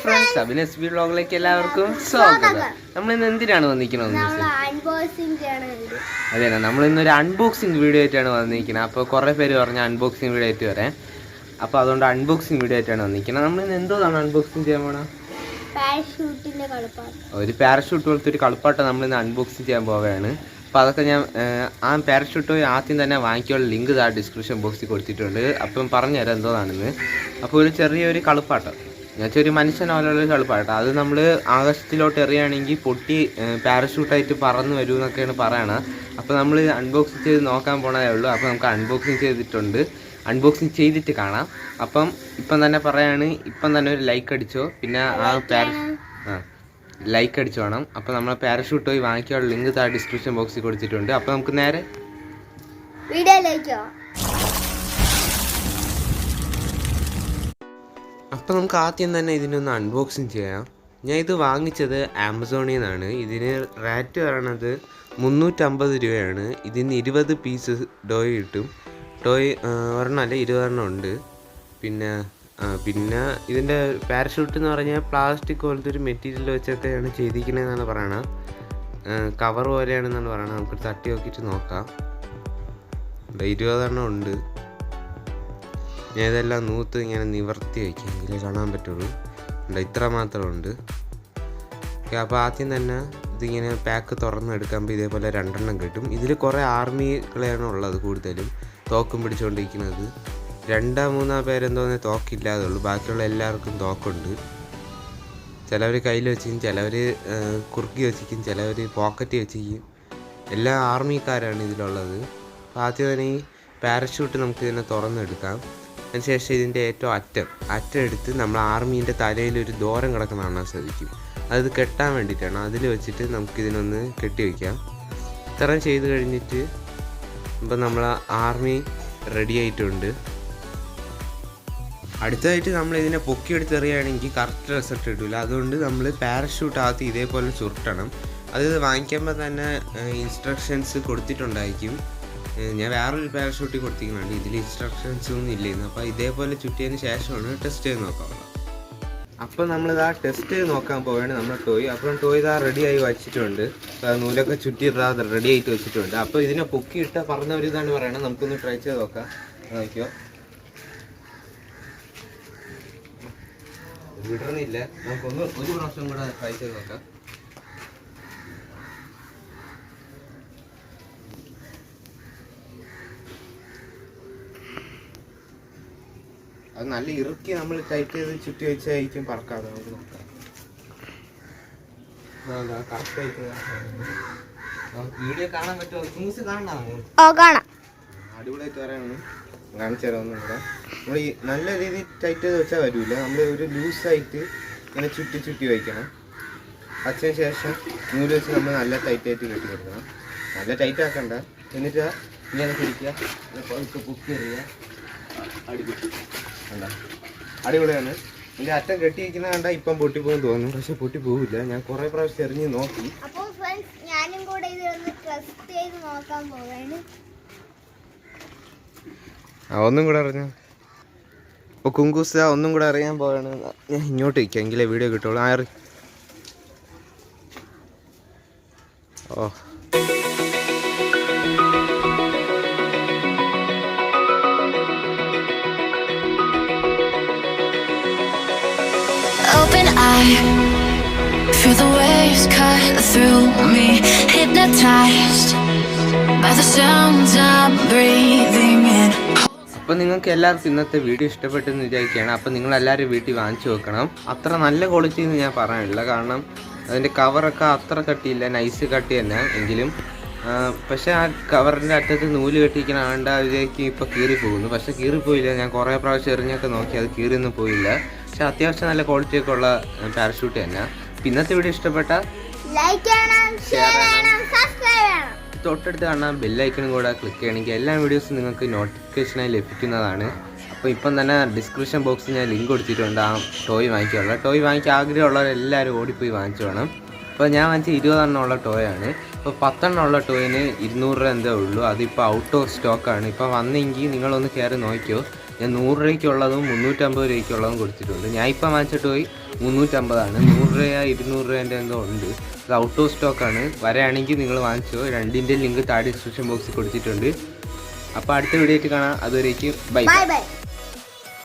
Friends, Sabin S.B വ്ലോഗിലേക്ക് എല്ലാവർക്കും സ്വാഗതം. നമ്മൾ ഇന്ന് എന്തിനാണ് വന്നിരിക്കുന്നത്? അതെ, നമ്മൾ ഇന്നൊരു അൺബോക്സിങ് വീഡിയോ ആയിട്ടാണ് വന്നിരിക്കുന്നത്. അപ്പോൾ കുറേ പേര് പറഞ്ഞ അൺബോക്സിങ് വീഡിയോ ആയിട്ട് വരാൻ. അപ്പോൾ അതുകൊണ്ട് അൺബോക്സിങ് വീഡിയോ ആയിട്ടാണ് വന്നിരിക്കുന്നത്. നമ്മൾ ഇന്ന് എന്തോന്നാണ് അൺബോക്സിങ് ചെയ്യാൻ പോകണം? ഒരു പാരഷൂട്ട് പോലത്തെ ഒരു കളിപ്പാട്ടം നമ്മൾ ഇന്ന് അൺബോക്സിങ് ചെയ്യാൻ പോവുകയാണ്. അപ്പോൾ അതൊക്കെ ഞാൻ ആ പാരഷൂട്ട് ആദ്യം തന്നെ വാങ്ങിക്കാനുള്ള ലിങ്ക് ഡിസ്ക്രിപ്ഷൻ ബോക്സിൽ കൊടുത്തിട്ടുണ്ട്. അപ്പം പറഞ്ഞുതരാം എന്തോന്നാണെന്ന്. അപ്പോൾ ഒരു ചെറിയൊരു കളിപ്പാട്ടം, എന്നുവെച്ചാൽ ഒരു മനുഷ്യൻ പോലുള്ളൊരു കളിപ്പാട്ടം, അത് നമ്മൾ ആകാശത്തിലോട്ട് എറിയുകയാണെങ്കിൽ പൊട്ടി പാരഷൂട്ടായിട്ട് പറന്ന് വരും എന്നൊക്കെയാണ് പറയണത്. അപ്പോൾ നമ്മൾ അൺബോക്സിങ് ചെയ്ത് നോക്കാൻ പോണതേ ഉള്ളൂ. അപ്പോൾ നമുക്ക് അൺബോക്സിങ് ചെയ്തിട്ടുണ്ട്, അൺബോക്സിങ് ചെയ്തിട്ട് കാണാം. അപ്പം ഇപ്പം തന്നെ പറയാണ്, ഇപ്പം തന്നെ ഒരു ലൈക്ക് അടിച്ചോ, പിന്നെ ലൈക്ക് അടിച്ചു വേണം. അപ്പോൾ നമ്മളെ പാരഷൂട്ട് പോയി വാങ്ങിക്കാനുള്ള ലിങ്ക് ഡിസ്ക്രിപ്ഷൻ ബോക്സിൽ കൊടുത്തിട്ടുണ്ട്. അപ്പോൾ നമുക്ക് നേരെ വീഡിയോയിലേക്കോ. അപ്പോൾ നമുക്ക് ആദ്യം തന്നെ ഇതിനൊന്ന് അൺബോക്സിങ് ചെയ്യാം. ഞാൻ ഇത് വാങ്ങിച്ചത് ആമസോണിൽ നിന്നാണ്. ഇതിന് റേറ്റ് പറയണത് 350 രൂപയാണ്. ഇതിന് 20 പീസ് ടോയ് കിട്ടും. ടോയ് ഒരെണ്ണമല്ല 20 ഉണ്ട്. പിന്നെ ഇതിൻ്റെ പാരഷൂട്ട് എന്ന് പറഞ്ഞാൽ പ്ലാസ്റ്റിക് പോലത്തെ ഒരു മെറ്റീരിയൽ വെച്ചൊക്കെയാണ് ചെയ്തിരിക്കണതെന്നാണ് പറയണത്. കവർ പോലെയാണെന്നാണ് പറയണത്. നമുക്ക് തട്ടി നോക്കിയിട്ട് നോക്കാം. 20 ഉണ്ട്. ഞാൻ ഇതെല്ലാം നൂത്ത് ഇങ്ങനെ നിവർത്തി വയ്ക്കാം, എങ്കിലേ കാണാൻ പറ്റുള്ളൂ. ഇത്ര മാത്രമുണ്ട്. അപ്പോൾ ആദ്യം തന്നെ ഇതിങ്ങനെ പാക്ക് തുറന്നെടുക്കുമ്പോൾ ഇതേപോലെ 2 കിട്ടും. ഇതിൽ കുറേ ആർമികളെയാണ് ഉള്ളത്, കൂടുതലും തോക്കും പിടിച്ചുകൊണ്ടിരിക്കുന്നത്. 2-3 പേരെന്തോന്നേ തോക്കില്ലാതെ ഉള്ളൂ. ബാക്കിയുള്ള എല്ലാവർക്കും തോക്കുണ്ട്. ചിലവർ കയ്യിൽ വെച്ചിരിക്കും, ചിലവർ കുറുക്കി വെച്ചിരിക്കും, ചിലവർ പോക്കറ്റ് വെച്ചിരിക്കും. എല്ലാ ആർമിക്കാരാണ് ഇതിലുള്ളത്. അപ്പോൾ ആദ്യം തന്നെ ഈ പാരഷൂട്ട് നമുക്ക് ഇതിനെ തുറന്നെടുക്കാം. അതിനുശേഷം ഇതിൻ്റെ ഏറ്റവും അറ്റം എടുത്ത് നമ്മൾ ആർമീൻ്റെ തലയിൽ ഒരു ദൂരം കിടക്കുന്ന കാണാൻ സാധിക്കും. അത് കെട്ടാൻ വേണ്ടിയിട്ടാണ്. അതിൽ വെച്ചിട്ട് നമുക്കിതിനൊന്ന് കെട്ടി വയ്ക്കാം. ഇത്രയും ചെയ്ത് കഴിഞ്ഞിട്ട് ഇപ്പം നമ്മൾ ആർമി റെഡി ആയിട്ടുണ്ട്. അടുത്തതായിട്ട് നമ്മൾ ഇതിനെ പൊക്കിയെടുത്തെറിയുകയാണെങ്കിൽ കറക്റ്റ് റിസൾട്ട് കിട്ടില്ല. അതുകൊണ്ട് നമ്മൾ പാരഷൂട്ട് ആദ്യം ഇതേപോലെ ചുരുട്ടണം. അത് വാങ്ങിക്കുമ്പോൾ തന്നെ ഇൻസ്ട്രക്ഷൻസ് കൊടുത്തിട്ടുണ്ടായിരിക്കും. ഞാൻ വേറൊരു പാരഷൂട്ടിൽ കൊടുത്തിരിക്കുന്നുണ്ട്, ഇതിൽ ഇൻസ്ട്രക്ഷൻസ് ഒന്നും ഇല്ലായിരുന്നു. അപ്പോൾ ഇതേപോലെ ചുറ്റിയതിന് ശേഷമാണ് ടെസ്റ്റ് ചെയ്ത് നോക്കാവുള്ളത്. അപ്പോൾ നമ്മളിതാ ടെസ്റ്റ് ചെയ്ത് നോക്കാൻ പോവുകയാണ് നമ്മുടെ ടോയ്. അപ്പോൾ ടോയ് ഇതാ റെഡിയായി വെച്ചിട്ടുണ്ട്. നൂലൊക്കെ ചുറ്റി റെഡി ആയിട്ട് വെച്ചിട്ടുണ്ട്. അപ്പോൾ ഇതിനെ പൊക്കിയിട്ട പറഞ്ഞ ഇതാണ് പറയണത്. നമുക്കൊന്ന് ട്രൈ ചെയ്ത് നോക്കാം. നോക്കിയോ, വിടർന്നില്ല. നമുക്കൊന്ന് ഒരു പ്രാവശ്യം കൂടെ ട്രൈ ചെയ്ത് നോക്കാം. അത് നല്ല ഇറുക്കി നമ്മൾ ടൈറ്റ് ചെയ്ത് ചുറ്റി വെച്ചായിരിക്കും പറക്കാതെ. നമുക്ക് നോക്കാം. കറക്റ്റായിട്ട് വീഡിയോ കാണാൻ പറ്റുമോ? ന്യൂസ് കാണാമോ? അടിപൊളിയായിട്ട് പറയാനാണ് കാണിച്ചു തരാം. ഒന്നും കൂടെ നമ്മൾ ഈ നല്ല രീതിയിൽ ടൈറ്റ് ചെയ്ത് വെച്ചാൽ വരില്ല. നമ്മൾ ഒരു ലൂസായിട്ട് ഇങ്ങനെ ചുറ്റി വയ്ക്കണം. വച്ചതിന് ശേഷം നൂല് വെച്ച് നമ്മൾ നല്ല ടൈറ്റായിട്ട് കെട്ടി കൊടുക്കണം. നല്ല ടൈറ്റ് ആക്കണ്ട. എന്നിട്ട് ഇങ്ങനെ പിടിക്കുക, കുക്ക് എറിയുക. അടിപൊളിയാണ്. ഇതിൻ്റെ അറ്റം കെട്ടിയിരിക്കുന്നത് കണ്ടാൽ ഇപ്പം പൊട്ടിപ്പോകും തോന്നും, പക്ഷെ പൊട്ടി പോവില്ല. ഞാൻ കുറേ പ്രാവശ്യം എറിഞ്ഞ് നോക്കി. ഞാനും കൂടെ ഇതൊന്ന് ടെസ്റ്റ് ചെയ്ത് നോക്കാൻ പോവാണ്. ഒന്നും കൂടെ അറിഞ്ഞു. അപ്പോൾ കുങ്കൂസ് ഒന്നും കൂടെ അറിയാൻ പോവാണ്. ഞാൻ ഇങ്ങോട്ട് വയ്ക്കാം, എങ്കിലേ വീഡിയോ കിട്ടുള്ളൂ. ഓ Open eye, feel the waves cut through me, hypnotized by the sounds I'm breathing in. അപ്പോൾ നിങ്ങൾക്ക് എല്ലാവർക്കും ഇന്നത്തെ വീഡിയോ ഇഷ്ടപ്പെട്ടെന്ന് വിചാരിക്കുകയാണ്. അപ്പോൾ നിങ്ങളെല്ലാവരും വീട്ടിൽ വാങ്ങിച്ചു വെക്കണം. അത്ര നല്ല ക്വാളിറ്റി എന്ന് ഞാൻ പറയാനില്ല, കാരണം അതിൻ്റെ കവറൊക്കെ അത്ര കട്ടിയില്ല, നൈസ് കട്ടി തന്നെ എങ്കിലും. പക്ഷേ ആ കവറിൻ്റെ അറ്റത്ത് നൂല് കെട്ടിയിരിക്കണ ആണ്ട് അതിലേക്ക് ഇപ്പോൾ കീറിപ്പോകുന്നു. പക്ഷേ കീറിപ്പോയില്ല. ഞാൻ കുറേ പ്രാവശ്യം എറിഞ്ഞൊക്കെ നോക്കി, അത് കീറിയൊന്നും പോയില്ല. പക്ഷെ അത്യാവശ്യം നല്ല ക്വാളിറ്റി ഒക്കെ ഉള്ള പാരഷൂട്ട് തന്നെ. ഇന്നത്തെ വീഡിയോ ഇഷ്ടപ്പെട്ട ലൈക്ക് ചെയ്യണം, ഷെയർ ചെയ്യണം, സബ്സ്ക്രൈബ് ചെയ്യണം. തൊട്ടടുത്ത് കാണാൻ ബെല്ലൈക്കണും കൂടെ ക്ലിക്ക് ചെയ്യണമെങ്കിൽ എല്ലാ വീഡിയോസും നിങ്ങൾക്ക് നോട്ടിഫിക്കേഷനായി ലഭിക്കുന്നതാണ്. അപ്പോൾ ഇപ്പം തന്നെ ഡിസ്ക്രിപ്ഷൻ ബോക്സിൽ ഞാൻ ലിങ്ക് കൊടുത്തിട്ടുണ്ട് ആ ടോയ് വാങ്ങിക്കാനുള്ള. ടോയ് വാങ്ങിക്കാൻ ആഗ്രഹമുള്ളവരെല്ലാവരും ഓടിപ്പോയി വാങ്ങിച്ചു വേണം. അപ്പോൾ ഞാൻ വാങ്ങിച്ച 20 ഉള്ള ടോയാണ്. ഇപ്പോൾ 10 ഉള്ള ടോയിന് 200 രൂപ എന്തേ ഉള്ളൂ. അതിപ്പോൾ ഔട്ട് ഓഫ് സ്റ്റോക്കാണ്. ഇപ്പോൾ വന്നെങ്കിൽ നിങ്ങളൊന്ന് കയറി നോക്കിയോ. ഞാൻ 100 രൂപയ്ക്കുള്ളതും 350 രൂപയ്ക്കുള്ളതും കൊടുത്തിട്ടുണ്ട്. ഞാൻ ഇപ്പം വാങ്ങിച്ച ടോയ് 350 100 രൂപ 200 രൂപേൻ്റെ എന്തോ ഉണ്ട്. ഇത് ഔട്ട് ഓഫ് സ്റ്റോക്കാണ്. വരെയാണെങ്കിൽ നിങ്ങൾ വാങ്ങിച്ചോ. രണ്ടിൻ്റെ ലിങ്ക് താഴെ ഡിസ്ക്രിപ്ഷൻ ബോക്സിൽ കൊടുത്തിട്ടുണ്ട്. അപ്പോൾ അടുത്ത വീഡിയോ ആയിട്ട് കാണാം. അതുവരേക്കും ബൈ.